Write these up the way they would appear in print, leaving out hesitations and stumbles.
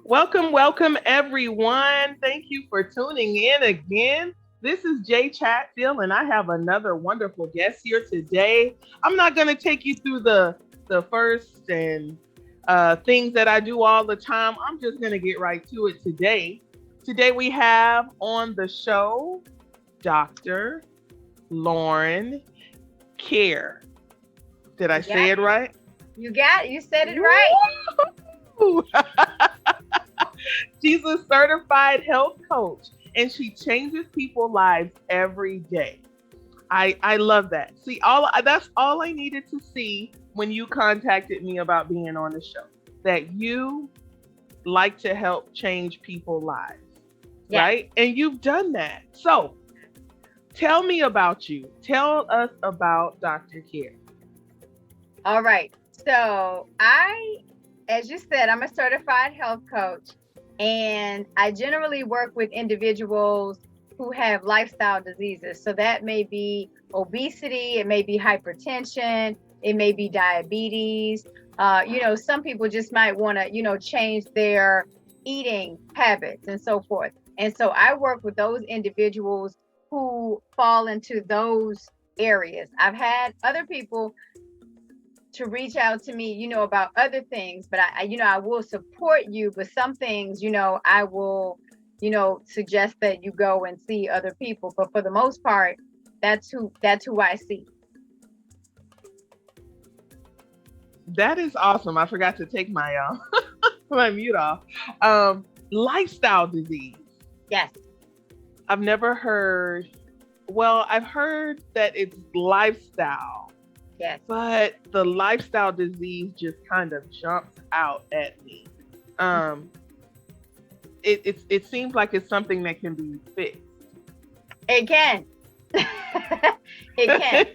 Welcome, welcome everyone. Thank you for tuning in again. This is Jay Chatfield, and I have another wonderful guest here today. I'm not going to take you through the first and things that I do all the time. I'm just going to get right to it today. Today we have on the show Dr. Lauren Care. Did I You say got it it. right? You got it. You said it right. Woo! She's a certified health coach and she changes people's lives every day. I love that. See, all that's all I needed to see when you contacted me about being on the show. That you like to help change people's lives, Yes. right? And you've done that. So, tell me about you. Tell us about Dr. Care. All right. As you said, I'm a certified health coach, and I generally work with individuals who have lifestyle diseases. So that may be obesity, it may be hypertension, it may be diabetes. Some people just might want to, change their eating habits and so forth. And so I work with those individuals who fall into those areas. I've had other people to reach out to me, about other things, but I will support you, but some things, I will, suggest that you go and see other people. But for the most part, that's who I see. That is awesome. I forgot to take my my mute off. Lifestyle disease. Yes, I've never heard. Well, I've heard that it's lifestyle, yes. but the lifestyle disease just kind of jumps out at me. Um, it seems like it's something that can be fixed. It can. It can.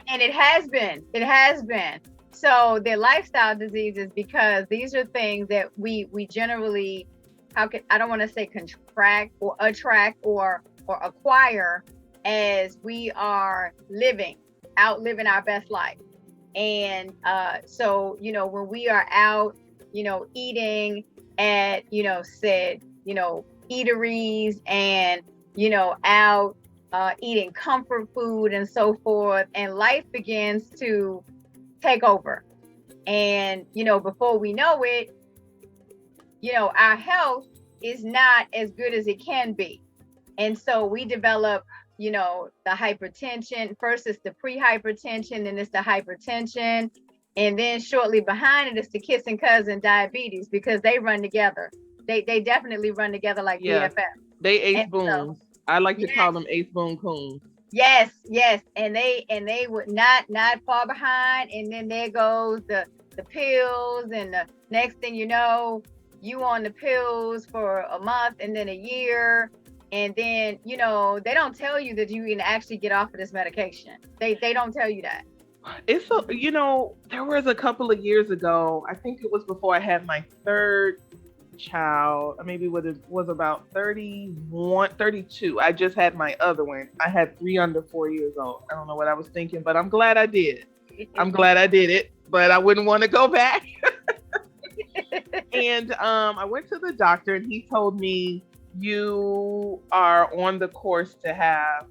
And it has been. It has been. So the lifestyle diseases, because these are things that we generally, I don't want to say contract or attract or acquire as we are outliving our best life. And so, when we are out, eating at, said, eateries and, out eating comfort food and so forth, and life begins to take over. And, before we know it, our health is not as good as it can be. And so we develop, the hypertension. First it's the pre-hypertension, then it's the hypertension. And then shortly behind it is the kissing cousin diabetes, because they run together. They definitely run together like Yeah, BFF. they ace And so, booms. I like to call yes, them ace boom coons. yes. And they would not fall behind. And then there goes the pills, and the next thing you know, you on the pills for a month and then a year. And then, they don't tell you that you can actually get off of this medication. They don't tell you that. There was a couple of years ago. I think it was before I had my third child. Maybe it was about 31, 32. I just had my other one. I had three under 4 years old. I don't know what I was thinking, but I'm glad I did. I'm glad I did it, but I wouldn't want to go back. And I went to the doctor and he told me you are on the course to have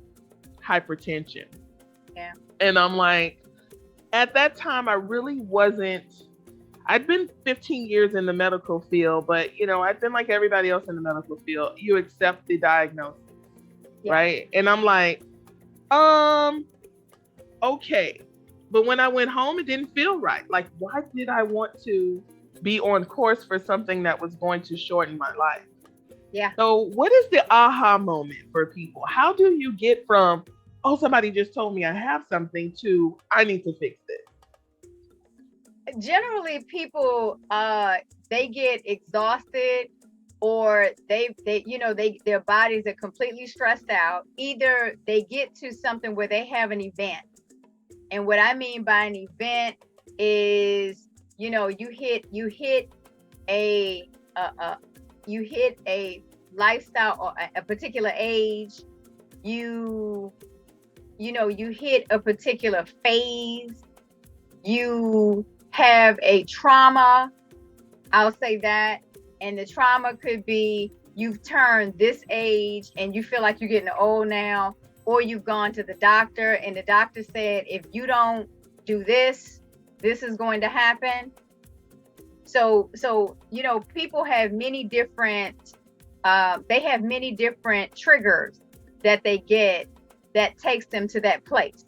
hypertension. Yeah. And I'm like, at that time, I really wasn't. I'd been 15 years in the medical field, but I've been like everybody else in the medical field. You accept the diagnosis, Yeah. right? And I'm like, um, okay. But when I went home, it didn't feel right. Like, why did I want to be on course for something that was going to shorten my life? Yeah. So, what is the aha moment for people? How do you get from, oh, somebody just told me I have something, to I need to fix this? Generally people they get exhausted, or their bodies are completely stressed out. Either they get to something where they have an event. And what I mean by an event is, you hit a you hit a lifestyle or a particular age. You hit a particular phase. You have a trauma, I'll say that. And the trauma could be you've turned this age and you feel like you're getting old now, or you've gone to the doctor and the doctor said, if you don't do this, this is going to happen. So, you know, people have many different, they have many different triggers that they get that takes them to that place.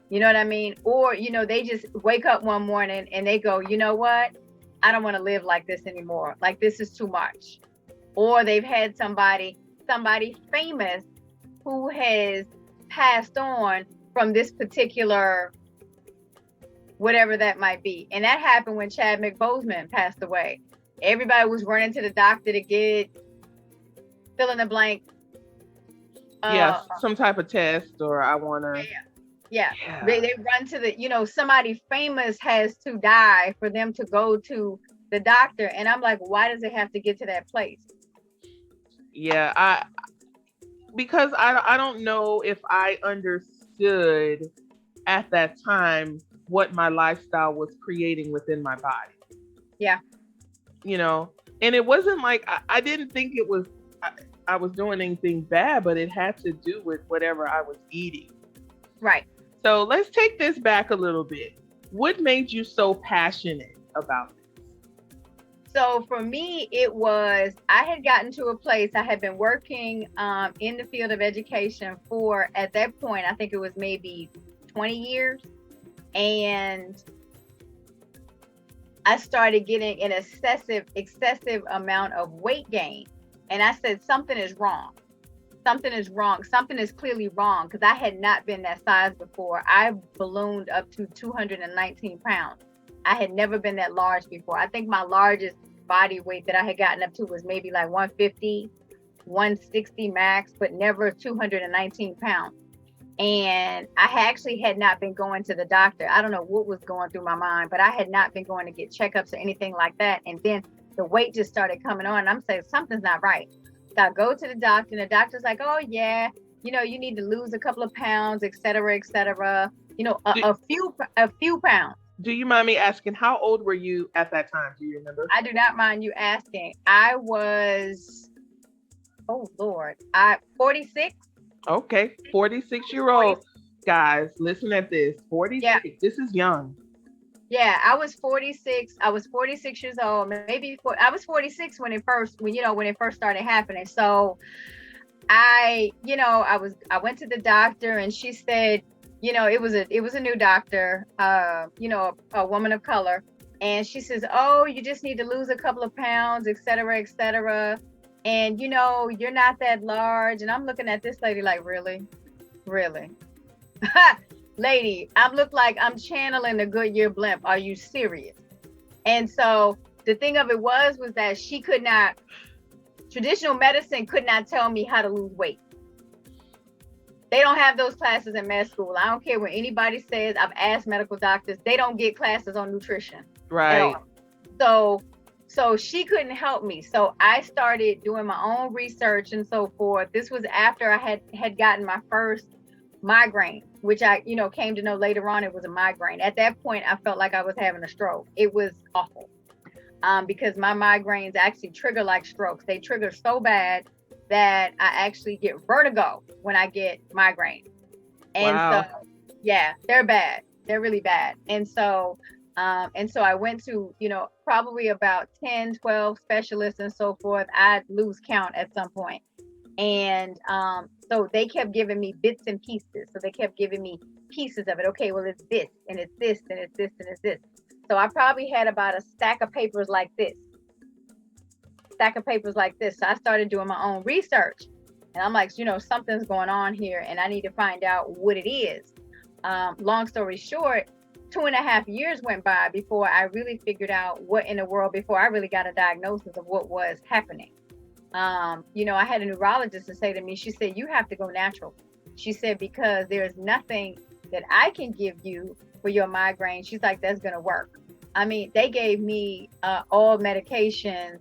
You know what I mean? Or, you know, they just wake up one morning and they go, you know what? I don't want to live like this anymore. Like, this is too much. Or they've had somebody famous who has passed on from this particular whatever that might be. And that happened when Chadwick Boseman passed away. Everybody was running to the doctor to get fill in the blank. Some type of test, or I want to. Yeah. They run to the, you know, somebody famous has to die for them to go to the doctor. And I'm like, why does it have to get to that place? Yeah, because I don't know if I understood at that time what my lifestyle was creating within my body. Yeah. You know, and it wasn't like I didn't think it was I was doing anything bad, but it had to do with whatever I was eating. Right. So let's take this back a little bit. What made you so passionate about this? So for me, it was, I had gotten to a place, I had been working in the field of education for, at that point, I think it was maybe 20 years. And I started getting an excessive amount of weight gain. And I said, something is wrong. Something is wrong. Something is clearly wrong, because I had not been that size before. I ballooned up to 219 pounds. I had never been that large before. I think my largest body weight that I had gotten up to was maybe like 150, 160 max, but never 219 pounds. And I actually had not been going to the doctor. I don't know what was going through my mind, but I had not been going to get checkups or anything like that. And then the weight just started coming on. And I'm saying, something's not right. So I go to the doctor, and the doctor's like, oh yeah, you know, you need to lose a couple of pounds, et cetera, you know, a few pounds. Do you mind me asking, how old were you at that time? Do you remember? I do not mind you asking. I was, oh Lord, 46. Okay, 46-year-old. Guys, listen at this. 46. Yeah. This is young. Yeah, I was 46. I was 46 years old. Maybe I was 46 when it first started happening. So I went to the doctor, and she said, you know, it was a new doctor, you know, a woman of color. And she says, oh, you just need to lose a couple of pounds, et cetera, et cetera. And, you know, you're not that large. And I'm looking at this lady like, really? Lady, I look like I'm channeling the Goodyear blimp. Are you serious? And so the thing of it was that she could not, traditional medicine could not tell me how to lose weight. They don't have those classes in med school. I don't care what anybody says. I've asked medical doctors. They don't get classes on nutrition. Right. So she couldn't help me. So I started doing my own research and so forth. This was after I had gotten my first migraine, which I, you know, came to know later on it was a migraine. At that point, I felt like I was having a stroke. It was awful because my migraines actually trigger like strokes. They trigger so bad that I actually get vertigo when I get migraine. And wow. So, yeah, they're bad. They're really bad. And so I went to, you know, probably about 10, 12 specialists and so forth. I'd lose count at some point. And so they kept giving me bits and pieces. So they kept giving me pieces of it. Okay, well, it's this, and it's this, and it's this, and it's this. So I probably had about a stack of papers like this. So I started doing my own research. And I'm like, you know, something's going on here, and I need to find out what it is. Long story short, 2.5 years went by before I really figured out what in the world, before I really got a diagnosis of what was happening. You know, I had a neurologist to say to me, she said, you have to go natural. She said, because there's nothing that I can give you for your migraine. She's like, that's going to work. I mean, they gave me all medications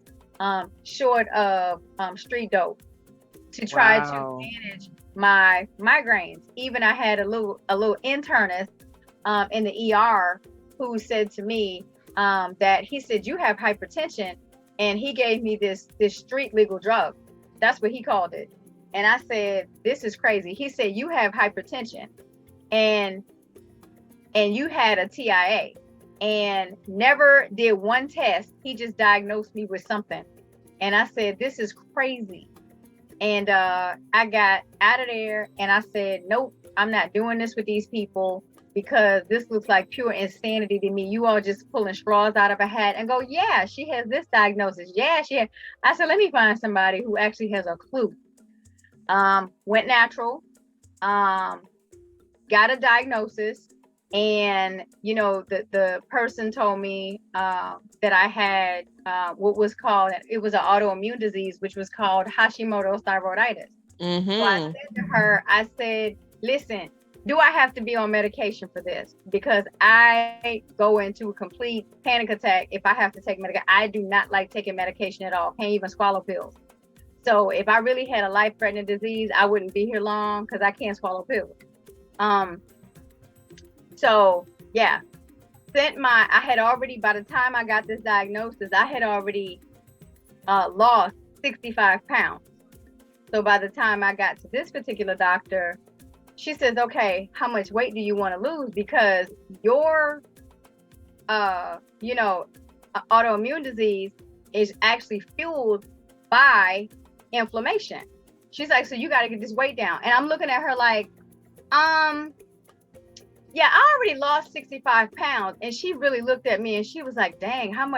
short of street dope to try to manage my migraines. Even I had a little internist in the ER who said to me that he said, you have hypertension and he gave me this street legal drug. That's what he called it. And I said, this is crazy. He said, you have hypertension and you had a TIA and never did one test. He just diagnosed me with something. And I said, this is crazy. And I got out of there and I said, nope, I'm not doing this with these people, because this looks like pure insanity to me. You all just pulling straws out of a hat and go, yeah, she has this diagnosis. Yeah, she has. I said, let me find somebody who actually has a clue. Went natural, got a diagnosis. And, you know, the person told me that I had what was called, it was an autoimmune disease, which was called Hashimoto's thyroiditis. Mm-hmm. So I said to her, I said, listen, do I have to be on medication for this? Because I go into a complete panic attack if I have to take medication. I do not like taking medication at all. Can't even swallow pills. So if I really had a life-threatening disease, I wouldn't be here long because I can't swallow pills. So yeah, I had already, by the time I got this diagnosis, I had already lost 65 pounds. So by the time I got to this particular doctor, she says, okay, how much weight do you want to lose? Because your, autoimmune disease is actually fueled by inflammation. She's like, so you got to get this weight down. And I'm looking at her like, yeah, I already lost 65 pounds. And she really looked at me and she was like, dang, how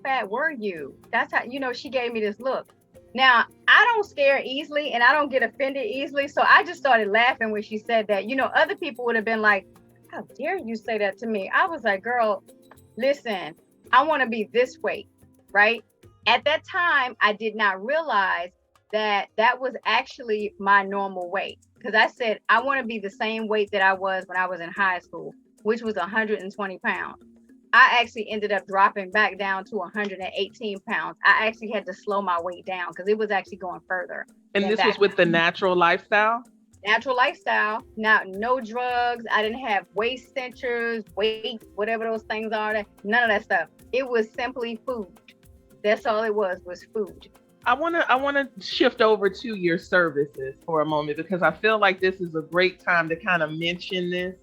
fat were you? That's how, she gave me this look. Now, I don't scare easily and I don't get offended easily. So I just started laughing when she said that. Other people would have been like, how dare you say that to me? I was like, girl, listen, I want to be this weight, right? At that time, I did not realize that was actually my normal weight. Because I said, I want to be the same weight that I was when I was in high school, which was 120 pounds. I actually ended up dropping back down to 118 pounds. I actually had to slow my weight down because it was actually going further. And this was with the natural lifestyle? Natural lifestyle. Now, no drugs. I didn't have waist centers, weight, whatever those things are. None of that stuff. It was simply food. That's all it was food. I want to shift over to your services for a moment, because I feel like this is a great time to kind of mention this.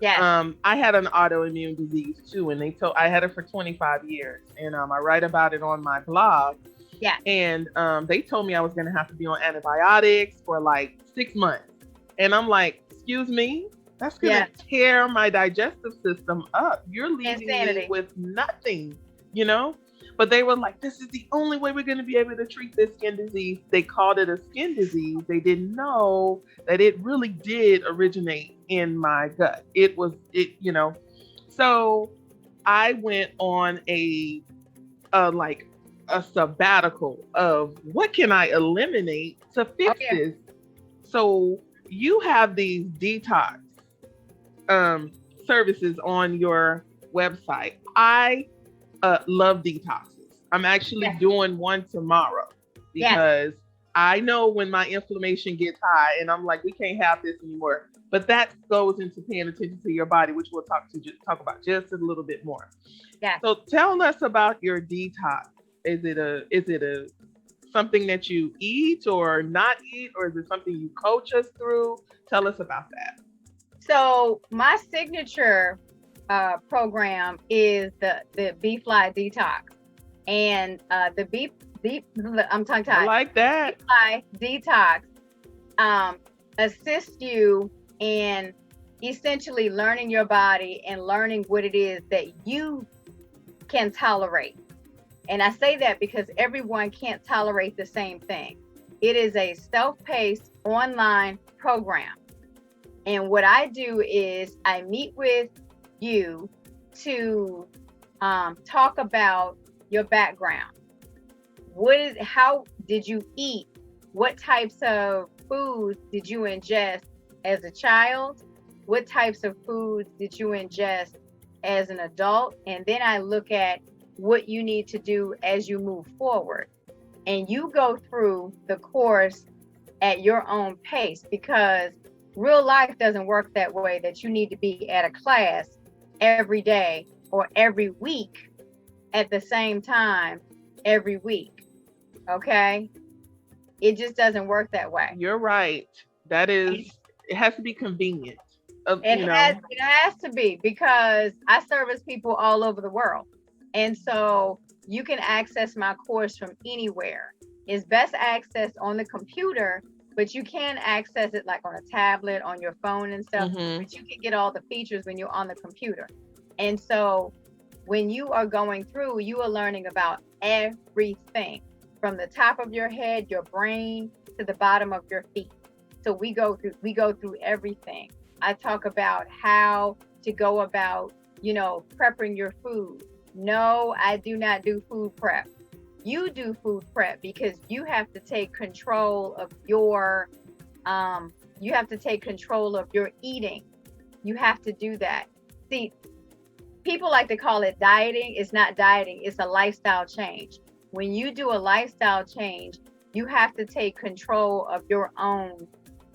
Yeah. I had an autoimmune disease too, and I had it for 25 years, and I write about it on my blog. Yeah. And they told me I was going to have to be on antibiotics for like 6 months, and I'm like, excuse me, that's going to tear my digestive system up. You're leaving me with nothing, But they were like, this is the only way we're going to be able to treat this skin disease. They called it a skin disease. They didn't know that it really did originate in my gut. So I went on a sabbatical of what can I eliminate to fix this. So you have these detox services on your website. I love detoxes. I'm actually doing one tomorrow because I know when my inflammation gets high and I'm like, we can't have this anymore. But that goes into paying attention to your body, which we'll talk about just a little bit more. Yeah. So tell us about your detox. Is it a something that you eat or not eat, or is it something you coach us through? Tell us about that. So my signature program is the Bee Fly Detox, and the Bee I'm tongue tied. I like that. Bee Fly Detox assists you in essentially learning your body and learning what it is that you can tolerate. And I say that because everyone can't tolerate the same thing. It is a self-paced online program. And what I do is I meet with you to talk about your background. How did you eat? What types of foods did you ingest as a child? What types of foods did you ingest as an adult? And then I look at what you need to do as you move forward. And you go through the course at your own pace, because real life doesn't work that way, that you need to be at a class every day or every week at the same time every week. Okay. It just doesn't work that way. You're right. That is, it has to be convenient. It has to be, because I service people all over the world. And so you can access my course from anywhere. It's best accessed on the computer, but you can access it like on a tablet, on your phone and stuff. But you can get all the features when you're on the computer. And so when you are going through, you are learning about everything from the top of your head, your brain, to the bottom of your feet. So we go through everything. I talk about how to go about, prepping your food. No, I do not do food prep. You do food prep, because you have to take control of your eating. You have to do that. See, people like to call it dieting. It's not dieting, it's a lifestyle change. When you do a lifestyle change, you have to take control of your own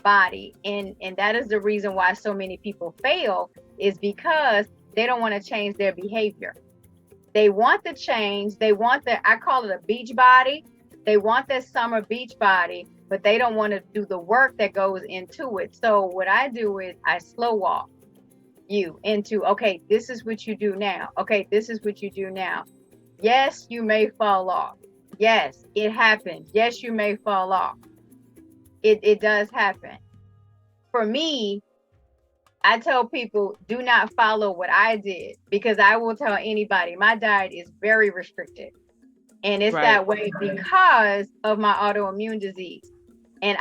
body. And that is the reason why so many people fail, is because they don't want to change their behavior. They want the change. They want I call it a beach body. They want that summer beach body, but they don't want to do the work that goes into it. So what I do is I slow walk you into, okay, this is what you do now. Okay, this is what you do now. Yes, you may fall off. Yes, it happens. Yes, you may fall off. It does happen. For me, I tell people, do not follow what I did, because I will tell anybody my diet is very restricted. And it's that way because of my autoimmune disease. And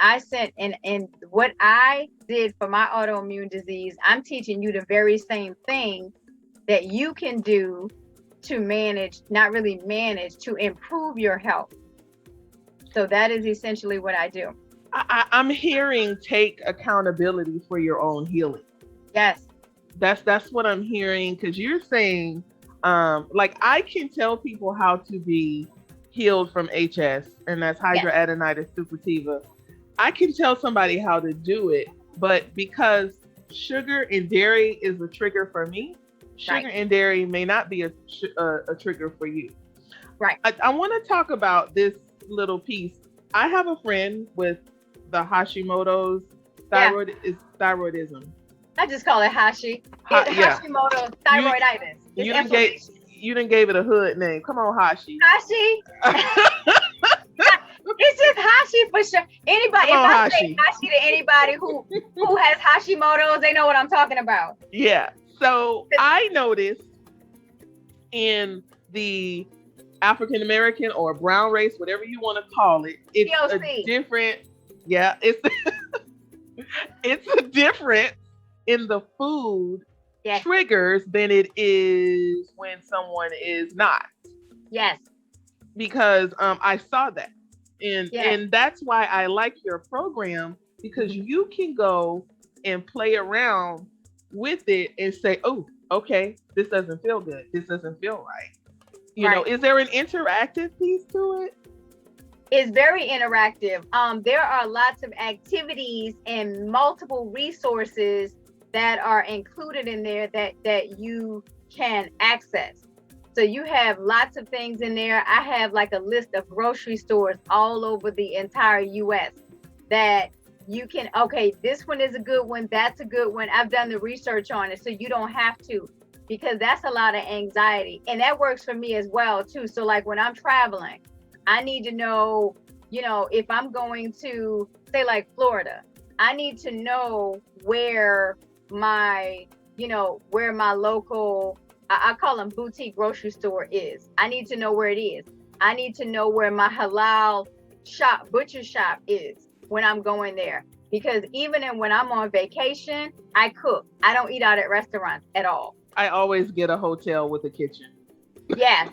and what I did for my autoimmune disease, I'm teaching you the very same thing that you can do to to improve your health. So that is essentially what I do. I'm hearing take accountability for your own healing. Yes. That's what I'm hearing, because you're saying, like, I can tell people how to be healed from HS, and that's hidradenitis suppurativa. I can tell somebody how to do it, but because sugar and dairy is a trigger for me, sugar and dairy may not be a trigger for you. Right. I want to talk about this little piece. I have a friend with the Hashimoto's thyroidism. I just call it Hashimoto's thyroiditis. You didn't gave it a hood name. Come on, Hashi. It's just Hashi for sure. Anybody, if I say Hashi to anybody who has Hashimoto's, they know what I'm talking about. Yeah. So I noticed in the African American or brown race, whatever you want to call it, it's a different. Yeah, it's a different in the food triggers than it is when someone is not. Yes. Because I saw that. And that's why I like your program, because you can go and play around with it and say, oh, okay, this doesn't feel good. This doesn't feel right. You know, is there an interactive piece to it? It's very interactive. There are lots of activities and multiple resources that are included in there that you can access. So you have lots of things in there. I have like a list of grocery stores all over the entire US that you can, okay, this one is a good one. That's a good one. I've done the research on it, so you don't have to, because that's a lot of anxiety. And that works for me as well too. So like when I'm traveling, I need to know, if I'm going to say like Florida, I need to know where my local, I call them boutique grocery store is. I need to know where it is. I need to know where my halal butcher shop is when I'm going there. Because even when I'm on vacation, I cook. I don't eat out at restaurants at all. I always get a hotel with a kitchen. Yes.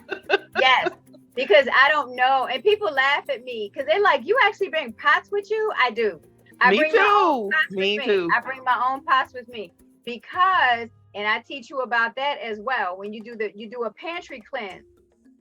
Because I don't know. And people laugh at me because they're like, you actually bring pots with you? I do. Me too. I bring my own pots with me because, and I teach you about that as well. When you do a pantry cleanse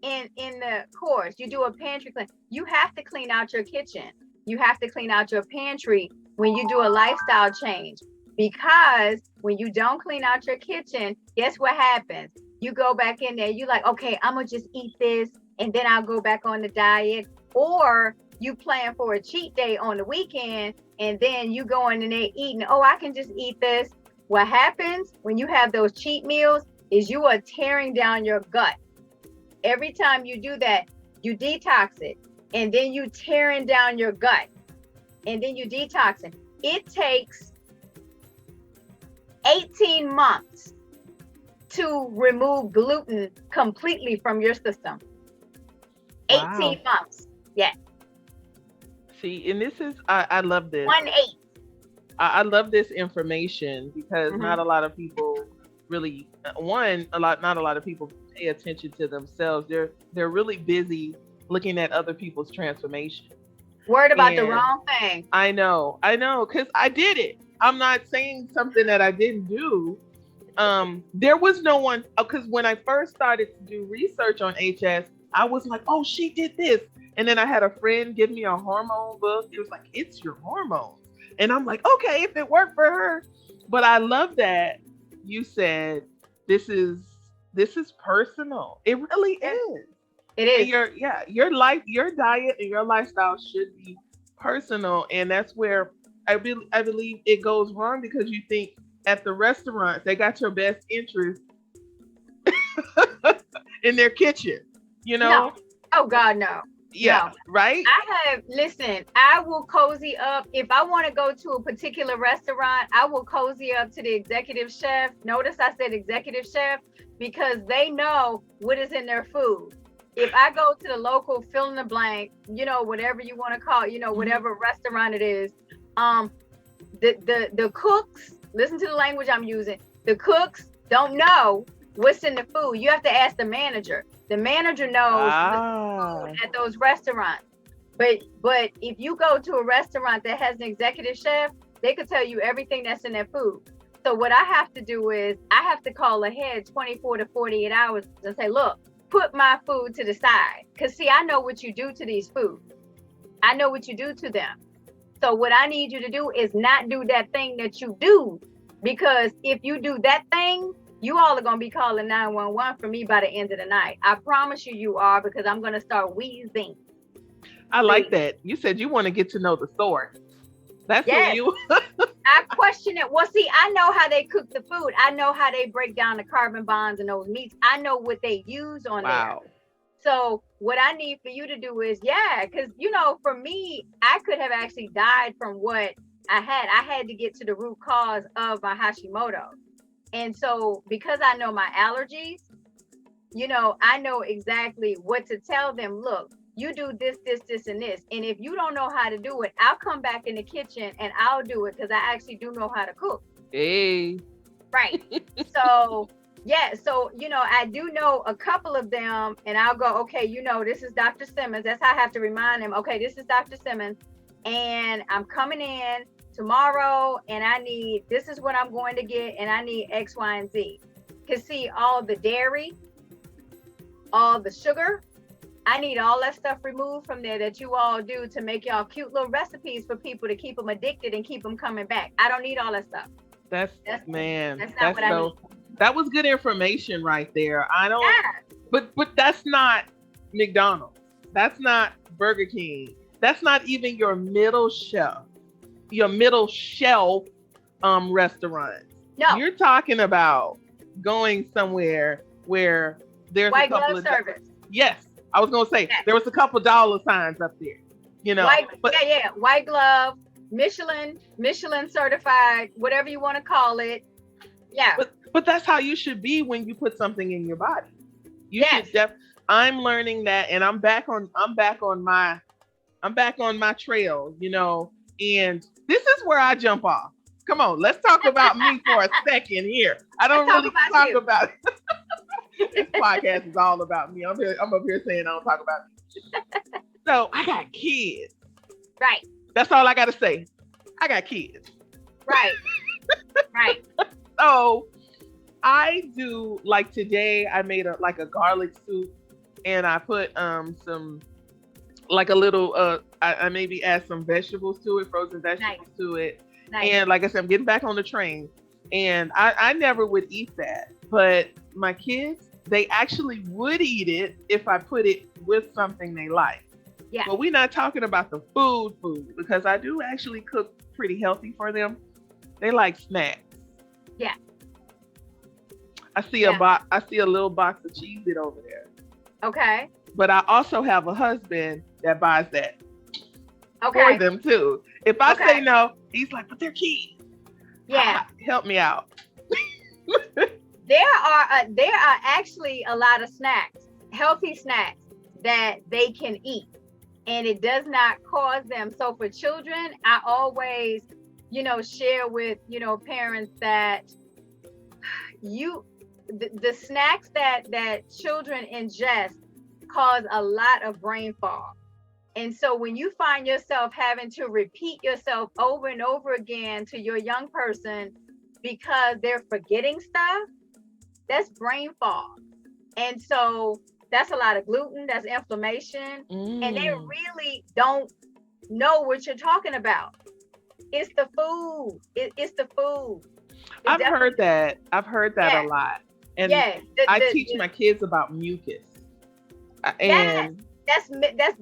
in the course, you do a pantry cleanse. You have to clean out your kitchen. You have to clean out your pantry when you do a lifestyle change, because when you don't clean out your kitchen, guess what happens? You go back in there, you like, okay, I'm gonna just eat this and then I'll go back on the diet. Or you plan for a cheat day on the weekend, and then you go in and they're eating, oh, I can just eat this. What happens when you have those cheat meals is you are tearing down your gut. Every time you do that, you detox it, and then you tearing down your gut, and then you detoxing. It takes 18 months to remove gluten completely from your system. 18 months. Yeah. See, and this is, I love this. 1/8. I love this information because not a lot of people really, not a lot of people pay attention to themselves. They're really busy looking at other people's transformation. Worried about the wrong thing. I know, because I did it. I'm not saying something that I didn't do. There was no one, because when I first started to do research on HS, I was like, oh, she did this. And then I had a friend give me a hormone book. It was like, it's your hormones. And I'm like, okay, if it worked for her. But I love that you said this is personal. It really is. It is. And your life, your diet and your lifestyle should be personal. And that's where I believe it goes wrong, because you think at the restaurants they got your best interest in their kitchen, you know? No. Oh God, no. Yeah, no. Right? I will cozy up. If I want to go to a particular restaurant, I will cozy up to the executive chef. Notice I said executive chef, because they know what is in their food. If I go to the local fill in the blank, whatever you want to call it, whatever restaurant it is, the cooks, listen to the language I'm using. The cooks don't know what's in the food. You have to ask the manager. The manager knows what's in the food at those restaurants. But if you go to a restaurant that has an executive chef, they could tell you everything that's in their food. So what I have to do is I have to call ahead 24 to 48 hours and say, look, put my food to the side. Because see, I know what you do to these foods. I know what you do to them. So what I need you to do is not do that thing that you do. Because if you do that thing, you all are going to be calling 911 for me by the end of the night. I promise you are, because I'm going to start wheezing. I like that. You said you want to get to know the source. That's what you... I question it. Well, see, I know how they cook the food. I know how they break down the carbon bonds and those meats. I know what they use on there. So what I need for you to do is, because, for me, I could have actually died from what I had. I had to get to the root cause of my Hashimoto. And so because I know my allergies, I know exactly what to tell them. Look, you do this, this, this, and this. And if you don't know how to do it, I'll come back in the kitchen and I'll do it, because I actually do know how to cook. Hey. Right. So, I do know a couple of them, and I'll go, okay, this is Dr. Simmons. That's how I have to remind them. Okay, this is Dr. Simmons, and I'm coming in tomorrow, and this is what I'm going to get, and I need X, Y, and Z. Because see, all the dairy, all the sugar, I need all that stuff removed from there that you all do to make y'all cute little recipes for people to keep them addicted and keep them coming back. I don't need all that stuff. That's not what I need. That was good information right there. But that's not McDonald's. That's not Burger King. That's not even your middle shelf restaurant. No. You're talking about going somewhere where there's white a couple glove of service. Yes. I was gonna say there was a couple dollar signs up there. White glove, Michelin certified, whatever you want to call it. Yeah. But that's how you should be when you put something in your body. I'm learning that, and I'm back on my trail, and this is where I jump off. Come on, let's talk about me for a second here. I don't really talk about it. This podcast is all about me. I'm up here saying I don't talk about me. So I got kids. Right. That's all I got to say. I got kids. Right. Right. So I do, like today I made a garlic soup, and I put some like a little I maybe add some vegetables to it, frozen vegetables to it. Nice. And like I said, I'm getting back on the train, and I never would eat that, but my kids, they actually would eat it if I put it with something they like. Yeah. But we're not talking about the food, because I do actually cook pretty healthy for them. They like snacks. Yeah. I see a little box of Cheez-It over there. Okay. But I also have a husband that buys that Okay. for them too. If I say no, he's like, but they're kids. Yeah. Help me out. There are actually a lot of snacks, healthy snacks that they can eat, and it does not cause them. So for children, I always, share with, parents that the snacks that children ingest cause a lot of brain fog. And so when you find yourself having to repeat yourself over and over again to your young person because they're forgetting stuff, that's brain fog. And so that's a lot of gluten, that's inflammation, and they really don't know what you're talking about. It's the food. It's the food. I've heard that a lot. And I teach my kids about mucus. And that's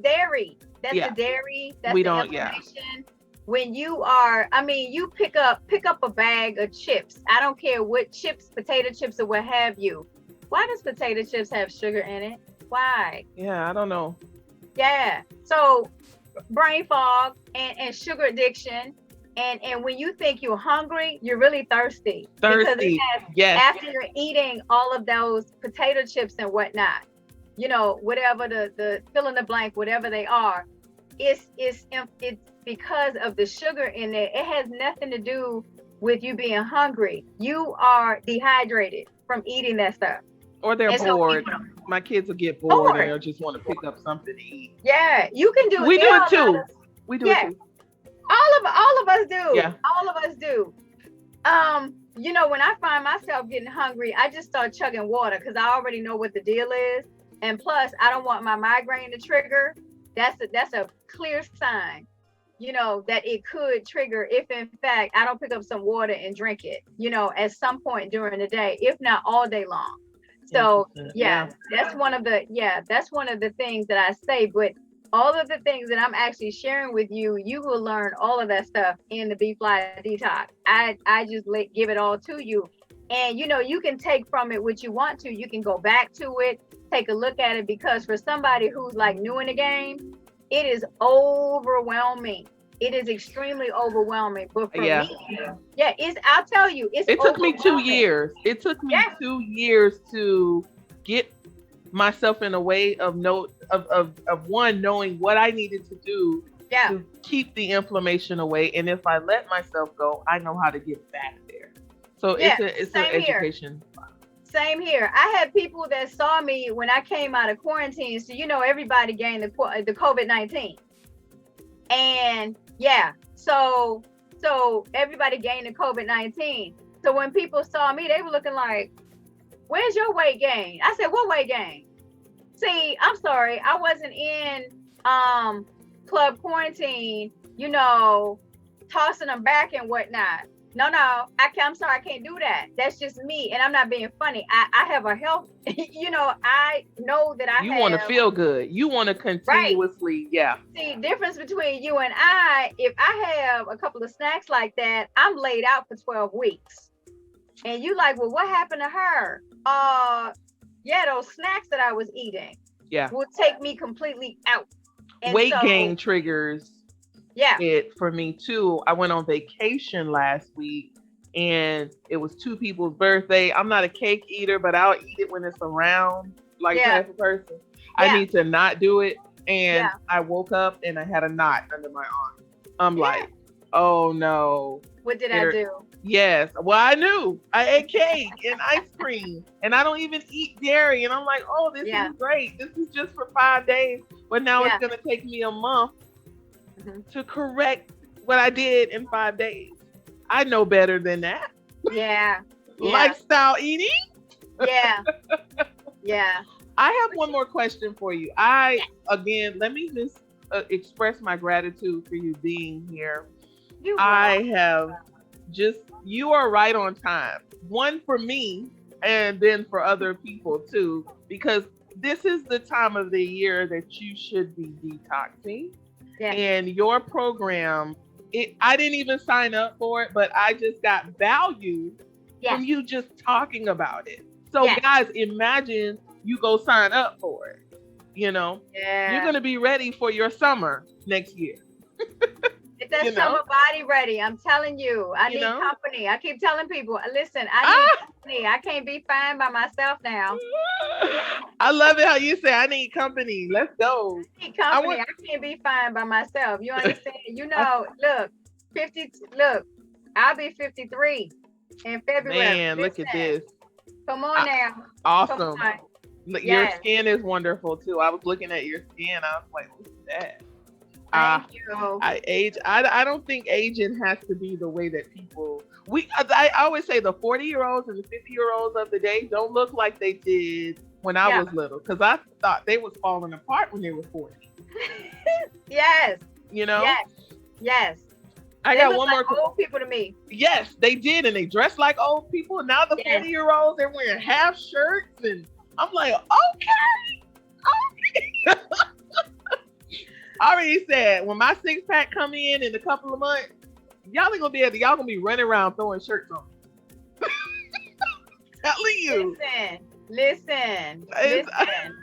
dairy. That's the dairy. That's we the don't, inflammation. When you are, you pick up a bag of chips. I don't care what chips, potato chips or what have you. Why does potato chips have sugar in it? Why? Yeah, I don't know. Yeah. So brain fog and sugar addiction. And when you think you're hungry, you're really thirsty. Because after you're eating all of those potato chips and whatnot, whatever the fill in the blank, whatever they are, it's because of the sugar in there. It has nothing to do with you being hungry. You are dehydrated from eating that stuff. Or they're bored. My kids will get bored and they'll just want to pick up something to eat. Yeah, you can do it. We do it too. We do it too. All of us do. Yeah. All of us do. When I find myself getting hungry, I just start chugging water because I already know what the deal is. And plus, I don't want my migraine to trigger. That's a clear sign, that it could trigger if in fact I don't pick up some water and drink it, at some point during the day, if not all day long. So that's one of the things that I say. But all of the things that I'm actually sharing with you, you will learn all of that stuff in the Be Fly Detox. I just give it all to you. And, you can take from it what you want to. You can go back to it, take a look at it, because for somebody who's like new in the game, it is overwhelming. It is extremely overwhelming. But for me, I'll tell you, it took me 2 years. It took me 2 years to get myself in a way of one, knowing what I needed to do to keep the inflammation away. And if I let myself go, I know how to get back there. So it's an education. Same here. I had people that saw me when I came out of quarantine. So, everybody gained the COVID-19. And so everybody gained the COVID-19. So when people saw me, they were looking like, where's your weight gain? I said, what weight gain? See, I'm sorry. I wasn't in club quarantine, tossing them back and whatnot. No, I'm sorry, I can't do that. That's just me. And I'm not being funny. I have a health, I know that you want to feel good. You want to continuously, See, difference between you and I, if I have a couple of snacks like that, I'm laid out for 12 weeks. And you like, well, what happened to her? Those snacks that I was eating will take me completely out. And weight gain triggers it for me too. I went on vacation last week and it was 2 people's birthday. I'm not a cake eater, but I'll eat it when it's around, like type of person. I need to not do it. And I woke up and I had a knot under my arm. I'm like, oh no. What did I do? Yes. Well, I knew. I ate cake and ice cream and I don't even eat dairy. And I'm like, oh, this is great. This is just for 5 days. But now it's going to take me a month to correct what I did in 5 days. I know better than that. Lifestyle eating. I have one more question for you. Again, let me just express my gratitude for you being here. You are right on time. One, for me, and then for other people too, because this is the time of the year that you should be detoxing. Yes. And your program, I didn't even sign up for it, but I just got value from Yes. you just talking about it. So Yes. guys, imagine you go sign up for it. You know, you're Yeah. gonna be ready for your summer next year. Get that You know, summer body ready. I'm telling you, I you need know. company. I keep telling people, listen, I need Ah! company. I can't be fine by myself now. I love it how you say I need company. Let's go. I need I company. want I can't be fine by myself. You understand? Look, 50, look, I'll be 53 in February. man, look at Listen, this. come on I, now. Come awesome. on. Your Yes. skin is wonderful too. I was looking at your skin. I was like, look at that. Thank you. I age. I don't think aging has to be the way that people. I always say the 40-year-olds and the 50-year-olds of the day don't look like they did when I Yeah. was little, because I thought they was falling apart when they were 40. Yes. You know. Yes. Yes. I They got look one like more. old people to me. Yes, they did, and they dressed like old people. Now the Yes. 40-year-olds, they're wearing half shirts, and I'm like, okay, okay. I already said when my 6-pack come in a couple of months, y'all ain't gonna be able to, y'all gonna be running around throwing shirts on. Telling you. Listen.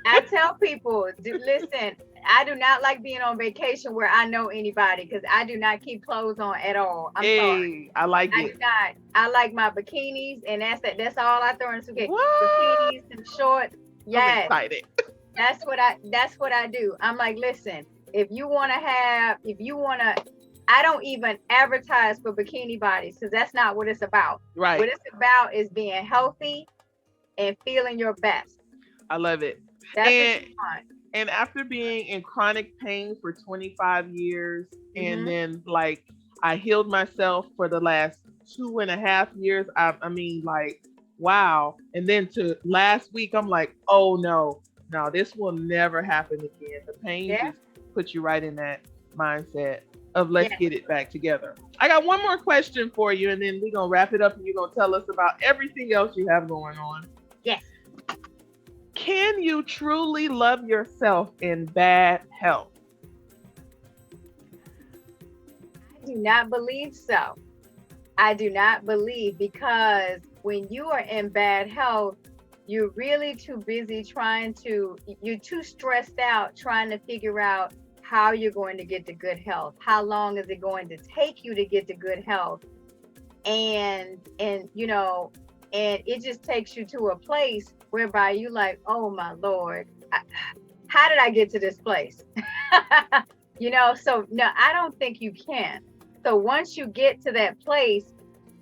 I tell people, listen, I do not like being on vacation where I know anybody because I do not keep clothes on at all. I'm sorry. I like I it. do not. I like my bikinis, and that's it. That's all I throw in the suitcase. What? Bikinis and shorts. I'm Yes, excited. that's what I do. I'm like, listen, if you want to, I don't even advertise for Bikini Bodies because that's not what it's about. Right. What it's about is being healthy and feeling your best. I love it. That's And what you want. and after being in chronic pain for 25 years, and Mhm. then like I healed myself for the last 2.5 years, I mean, like, wow. And then to last week, I'm like, oh no, this will never happen again. The pain Yeah. just puts you right in that mindset of let's Yes. get it back together. I got one more question for you, and then we're going to wrap it up, and you're going to tell us about everything else you have going on. Yes. Can you truly love yourself in bad health? I do not believe so. I do not believe, because when you are in bad health, you're really too busy you're too stressed out trying to figure out how you're going to get to good health. How long is it going to take you to get to good health? And it just takes you to a place whereby you like, oh my Lord, how did I get to this place? So no, I don't think you can. So once you get to that place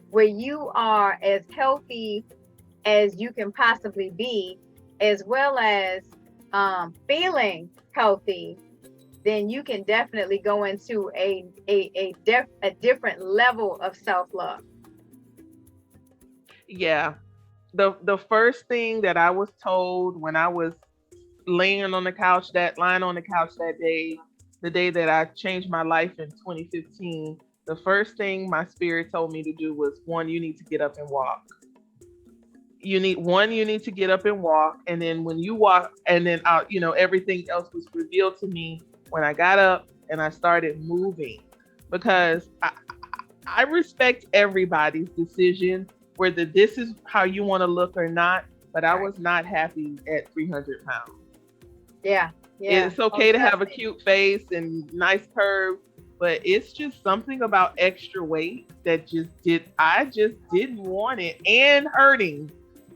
where you are as healthy as you can possibly be, as well as feeling healthy, then you can definitely go into a different level of self-love. Yeah. The first thing that I was told when I was lying on the couch that day, the day that I changed my life in 2015, the first thing my spirit told me to do was, one, you need to get up and walk. You need to get up and walk. And then when you walk, and then everything else was revealed to me when I got up and I started moving, because I respect everybody's decision, whether this is how you want to look or not, but I was not happy at 300 pounds. Yeah. It's okay to have a cute face and nice curves, but it's just something about extra weight that I just didn't want it, and hurting.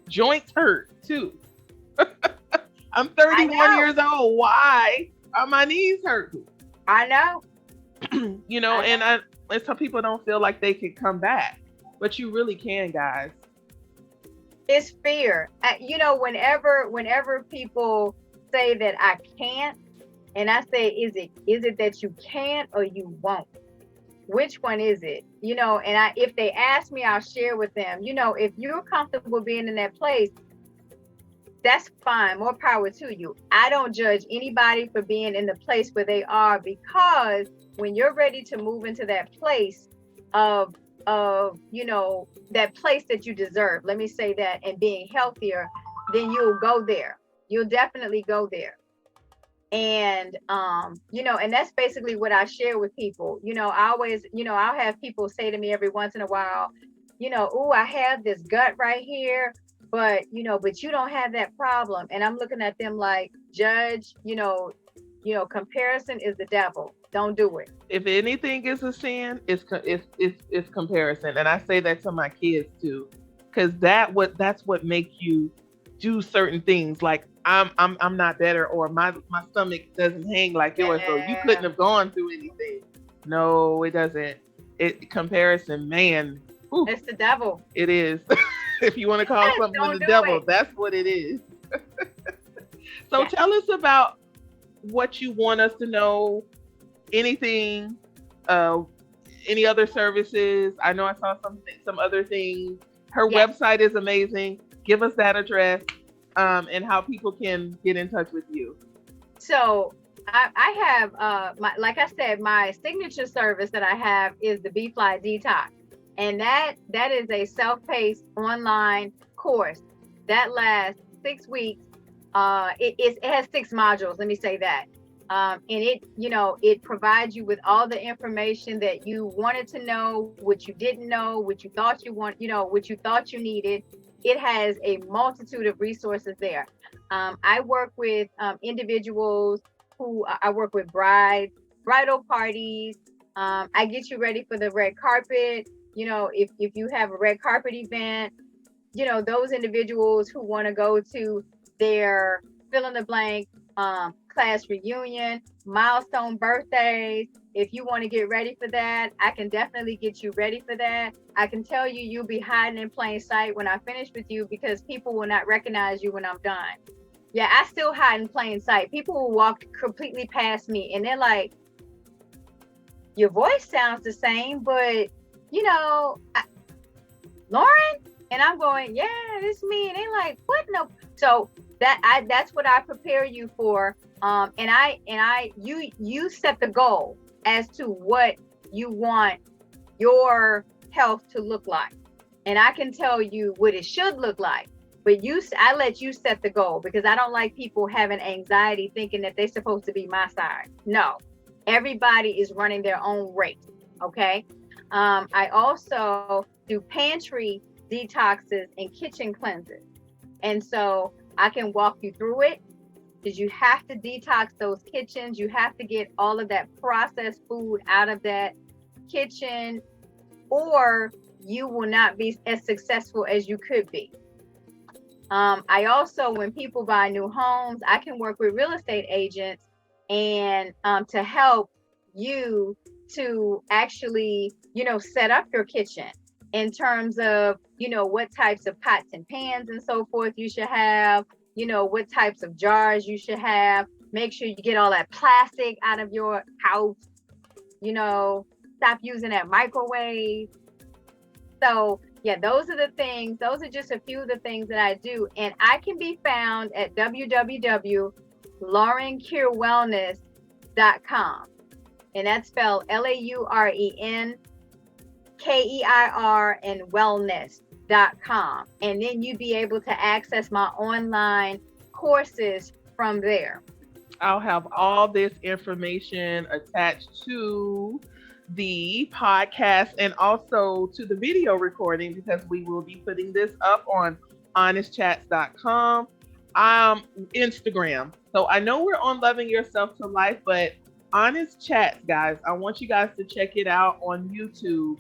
Joints hurt too. I'm 31 years old. Why are my knees hurting? I know. And some people don't feel like they can come back, but you really can, guys. It's fear. Whenever people say that I can't, and I say, is it that you can't or you won't? Which one is it? If they ask me, I'll share with them. If you're comfortable being in that place, that's fine. More power to you. I don't judge anybody for being in the place where they are, because when you're ready to move into that place of of, that place that you deserve, let me say that, and being healthier, then you'll go there. You'll definitely go there. And and that's basically what I share with people. I always, I'll have people say to me every once in a while, oh, I have this gut right here, but you don't have that problem. And I'm looking at them like, judge, comparison is the devil. Don't do it. If anything is a sin, it's comparison, and I say that to my kids too, because that's what makes you do certain things. Like I'm not better, or my stomach doesn't hang like yours, so you couldn't Yeah, have gone through anything. No, it doesn't. It comparison, man. Whew, it's the devil. it is. If you want to call something Don't the do devil, it. that's what it is. So Yeah. tell us about what you want us to know. Anything, uh, any other services? I know I saw some other things. Her Yes. website is amazing. Give us that address, and how people can get in touch with you. So I have like I said, my signature service that I have is the Bee Fly Detox. And that is a self-paced online course that lasts 6 weeks. It has 6 modules, let me say that. And it provides you with all the information that you wanted to know, what you didn't know, what you thought what you thought you needed. It has a multitude of resources there. I work with individuals who I work with bridal parties. I get you ready for the red carpet. If you have a red carpet event, those individuals who want to go to their fill in the blank class reunion, milestone birthdays. If you want to get ready for that, I can definitely get you ready for that. I can tell you, you'll be hiding in plain sight when I finish with you, because people will not recognize you when I'm done. Yeah, I still hide in plain sight. People will walk completely past me and they're like, your voice sounds the same, but Lauren? And I'm going, yeah, it's me. And they're like, what? No. So that's what I prepare you for. You set the goal as to what you want your health to look like. And I can tell you what it should look like. But I let you set the goal, because I don't like people having anxiety thinking that they're supposed to be my side. No, everybody is running their own race. Okay. I also do pantry detoxes and kitchen cleanses. And so I can walk you through it, because you have to detox those kitchens. You have to get all of that processed food out of that kitchen, or you will not be as successful as you could be. I also, when people buy new homes, I can work with real estate agents and to help you to actually, set up your kitchen in terms of, what types of pots and pans and so forth you should have, what types of jars you should have. Make sure you get all that plastic out of your house, stop using that microwave. So yeah, those are the things. Those are just a few of the things that I do. And I can be found at www.laurenkeirwellness.com. And that's spelled LAURENKEIR and wellness.com. And then you'd be able to access my online courses from there. I'll have all this information attached to the podcast and also to the video recording, because we will be putting this up on honestchats.com, Instagram. So I know we're on Loving Yourself to Life, but Honest Chats, guys, I want you guys to check it out on YouTube.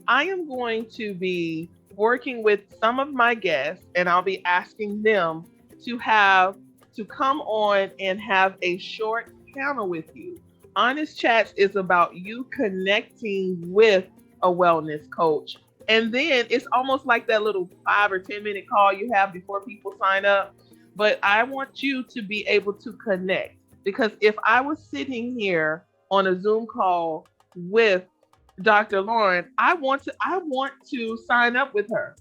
I am going to be working with some of my guests, and I'll be asking them to come on and have a short panel with you. Honest Chats is about you connecting with a wellness coach. And then it's almost like that little 5 or 10 minute call you have before people sign up. But I want you to be able to connect, because if I was sitting here on a Zoom call with Dr. Lauren, I want to sign up with her.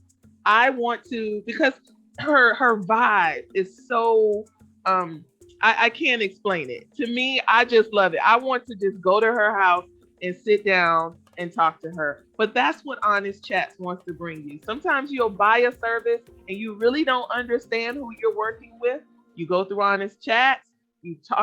I want to, because her vibe is so I can't explain it. To me, I just love it. I want to just go to her house and sit down and talk to her. But that's what Honest Chats wants to bring you. Sometimes you'll buy a service and you really don't understand who you're working with. You go through Honest Chats, you talk